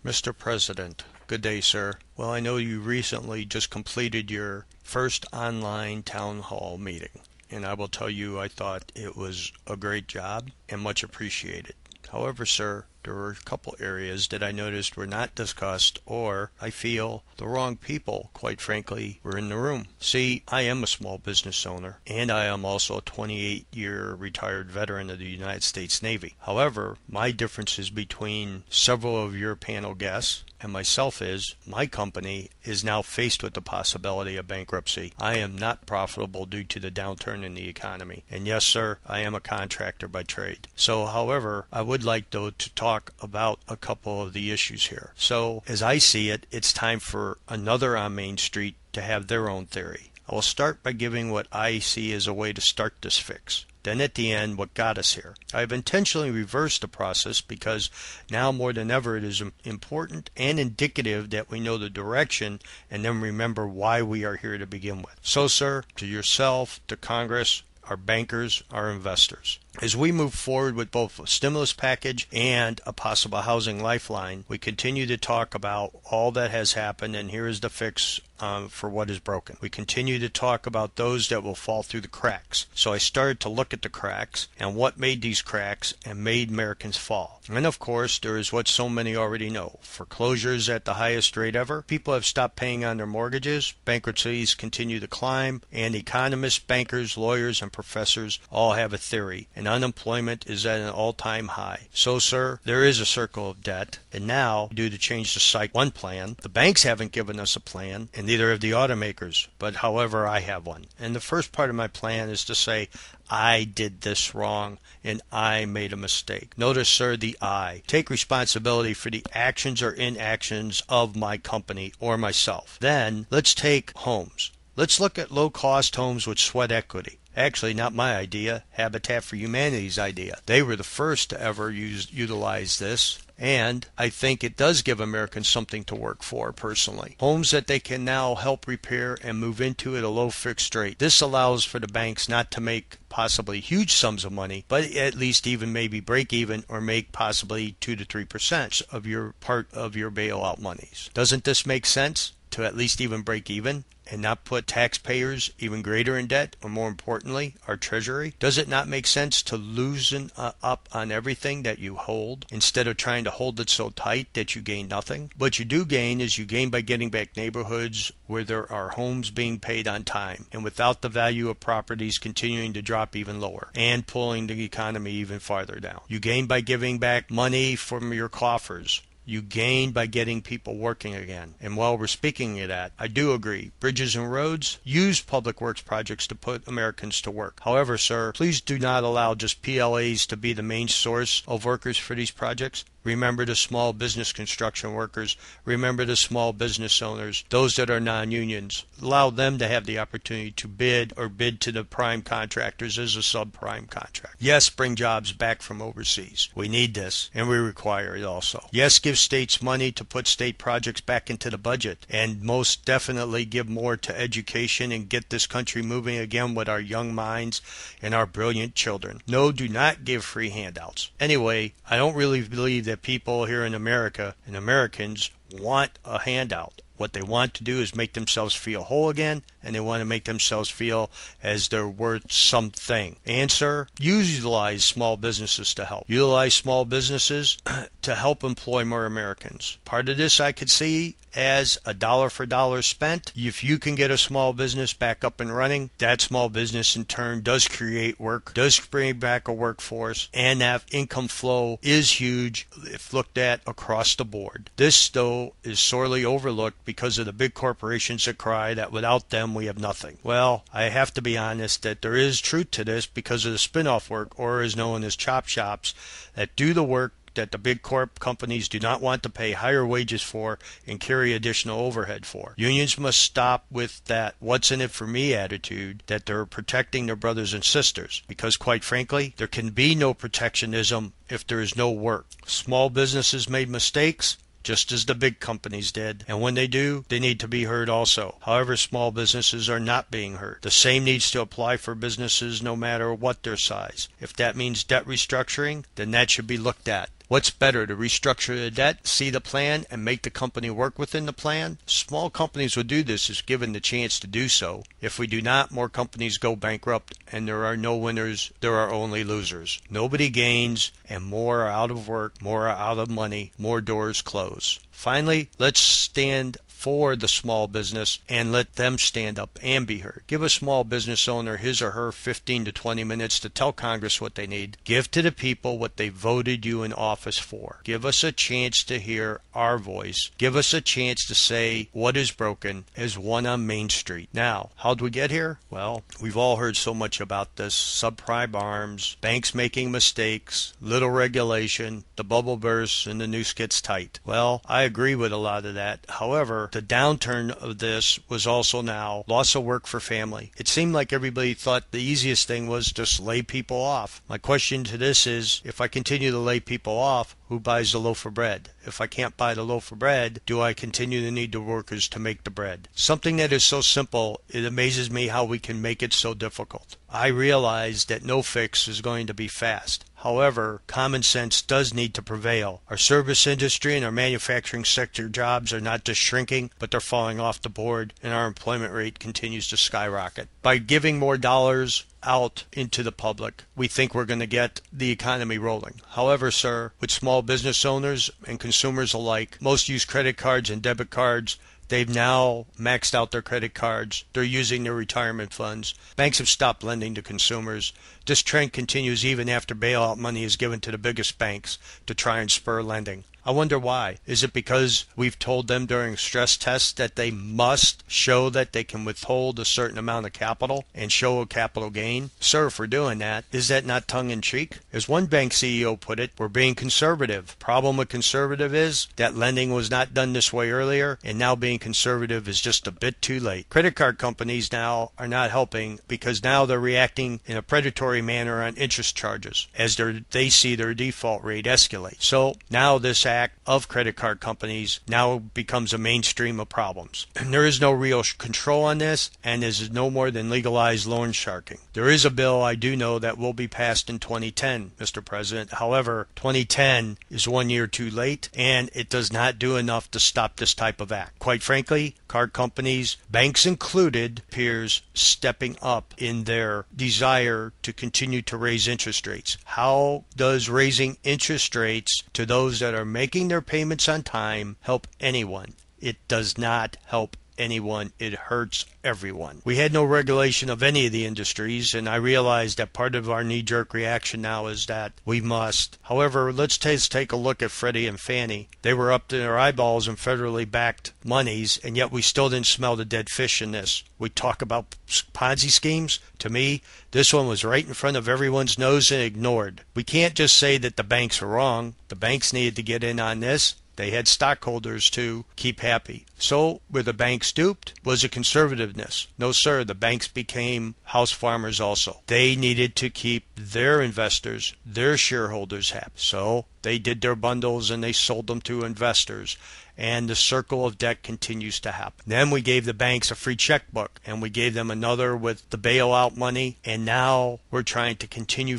Mr. President, good day, sir. Well, I know you recently just completed your first online town hall meeting, and I will tell you I thought it was a great job and much appreciated. However, sir, there were a couple areas that I noticed were not discussed, or I feel the wrong people, quite frankly, were in the room. See, I am a small business owner, and I am also a 28-year retired veteran of the United States Navy. However, my differences between several of your panel guests and myself is my company is now faced with the possibility of bankruptcy. I am not profitable due to the downturn in the economy. And yes, sir, I am a contractor by trade. So, however, I would like, though, to talk about a couple of the issues here. So, as I see it, it's time for another on Main Street to have their own theory. I will start by giving what I see as a way to start this fix. Then at the end, what got us here. I have intentionally reversed the process because now more than ever it is important and indicative that we know the direction and then remember why we are here to begin with. So, sir, to yourself, to Congress, our bankers, our investors. As we move forward with both a stimulus package and a possible housing lifeline, we continue to talk about all that has happened, and here is the fix for what is broken. We continue to talk about those that will fall through the cracks. So I started to look at the cracks and what made these cracks and made Americans fall. And of course, there is what so many already know. Foreclosures at the highest rate ever. People have stopped paying on their mortgages. Bankruptcies continue to climb. And economists, bankers, lawyers, and professors all have a theory. And unemployment is at an all-time high. So, sir, there is a circle of debt. And now, due to change the cycle one plan, the banks haven't given us a plan, and neither have the automakers. But however, I have one. And the first part of my plan is to say, I did this wrong and I made a mistake. Notice, sir, the I. Take responsibility for the actions or inactions of my company or myself. Then, let's take homes. Let's look at low-cost homes with sweat equity. Actually, not my idea, Habitat for Humanity's idea. They were the first to ever utilize this. And I think it does give Americans something to work for personally. Homes that they can now help repair and move into at a low fixed rate. This allows for the banks not to make possibly huge sums of money, but at least even maybe break even or make possibly 2 to 3% of your part of your bailout monies. Doesn't this make sense? To at least even break even and not put taxpayers even greater in debt, or more importantly, our treasury? Does it not make sense to loosen up on everything that you hold instead of trying to hold it so tight that you gain nothing? What you do gain is you gain by getting back neighborhoods where there are homes being paid on time and without the value of properties continuing to drop even lower and pulling the economy even farther down. You gain by giving back money from your coffers. You gain by getting people working again. And while we're speaking of that, I do agree. Bridges and roads, use public works projects to put Americans to work. However, sir, please do not allow just PLAs to be the main source of workers for these projects. Remember the small business construction workers. Remember the small business owners, those that are non-unions. Allow them to have the opportunity to bid or bid to the prime contractors as a subprime contract. Yes, bring jobs back from overseas. We need this, and we require it also. Yes, give states money to put state projects back into the budget, and most definitely give more to education and get this country moving again with our young minds and our brilliant children. No, do not give free handouts. Anyway, I don't really believe that people here in America and Americans want a handout. What they want to do is make themselves feel whole again, and they want to make themselves feel as they're worth something. And, sir, utilize small businesses to help. Utilize small businesses to help employ more Americans. Part of this I could see as a dollar for dollar spent. If you can get a small business back up and running, that small business in turn does create work, does bring back a workforce, and that income flow is huge if looked at across the board. This, though, is sorely overlooked because of the big corporations that cry that without them we have nothing. Well, I have to be honest that there is truth to this because of the spin-off work, or is known as chop shops, that do the work that the big corp companies do not want to pay higher wages for and carry additional overhead for. Unions must stop with that what's in it for me attitude that they're protecting their brothers and sisters, because quite frankly, there can be no protectionism if there is no work. Small businesses made mistakes, just as the big companies did. And when they do, they need to be heard also. However, small businesses are not being heard. The same needs to apply for businesses no matter what their size. If that means debt restructuring, then that should be looked at. What's better, to restructure the debt, see the plan, and make the company work within the plan? Small companies would do this if given the chance to do so. If we do not, more companies go bankrupt, and there are no winners, there are only losers. Nobody gains, and more are out of work, more are out of money, more doors close. Finally, let's stand for the small business and let them stand up and be heard. Give a small business owner his or her 15 to 20 minutes to tell Congress what they need. Give to the people what they voted you in office for. Give us a chance to hear our voice. Give us a chance to say what is broken as one on Main Street. Now, how'd we get here? Well, we've all heard so much about this. Subprime arms, banks making mistakes, little regulation, the bubble bursts, and the noose gets tight. Well, I agree with a lot of that. However, the downturn of this was also now loss of work for family. It seemed like everybody thought the easiest thing was just lay people off. My question to this is, if I continue to lay people off, who buys the loaf of bread? If I can't buy the loaf of bread, do I continue to need the workers to make the bread? Something that is so simple, it amazes me how we can make it so difficult. I realize that no fix is going to be fast. However, common sense does need to prevail. Our service industry and our manufacturing sector jobs are not just shrinking, but they're falling off the board, and our employment rate continues to skyrocket. By giving more dollars out into the public, we think we're going to get the economy rolling. However, sir, with small business owners and consumers alike, most use credit cards and debit cards. They've now maxed out their credit cards. They're using their retirement funds. Banks have stopped lending to consumers. This trend continues even after bailout money is given to the biggest banks to try and spur lending. I wonder why. Is it because we've told them during stress tests that they must show that they can withhold a certain amount of capital and show a capital gain? Sir, if we're doing that, is that not tongue-in-cheek? As one bank CEO put it, we're being conservative. Problem with conservative is that lending was not done this way earlier, and now being conservative is just a bit too late. Credit card companies now are not helping because now they're reacting in a predatory manner on interest charges as they see their default rate escalate. So now this act of credit card companies now becomes a mainstream of problems. And there is no real control on this, and is no more than legalized loan sharking. There is a bill I do know that will be passed in 2010, Mr. President. However, 2010 is 1 year too late, and it does not do enough to stop this type of act. Quite frankly, card companies, banks included, appears stepping up in their desire to continue to raise interest rates. How does raising interest rates to those that are making their payments on time help anyone? It does not help anyone. It hurts everyone. We had no regulation of any of the industries, and I realize that part of our knee-jerk reaction now is that we must. However, let's take a look at Freddie and Fannie. They were up to their eyeballs in federally backed monies, and yet we still didn't smell the dead fish in this. We talk about Ponzi schemes. To me, this one was right in front of everyone's nose and ignored. We can't just say that the banks are wrong. The banks needed to get in on this. They had stockholders to keep happy. So, were the banks duped? Was it conservativeness? No, sir. The banks became house farmers also. They needed to keep their investors, their shareholders happy. So, they did their bundles and they sold them to investors. And the circle of debt continues to happen. Then we gave the banks a free checkbook, and we gave them another with the bailout money, and now we're trying to continue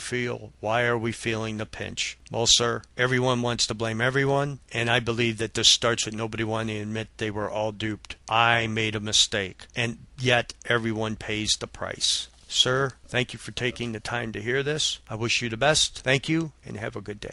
why are we feeling the pinch? Well, sir, everyone wants to blame everyone, and I believe that this starts with nobody wanting to admit they were all duped. I made a mistake, and yet everyone pays the price. Sir, thank you for taking the time to hear this. I wish you the best. Thank you, and have a good day.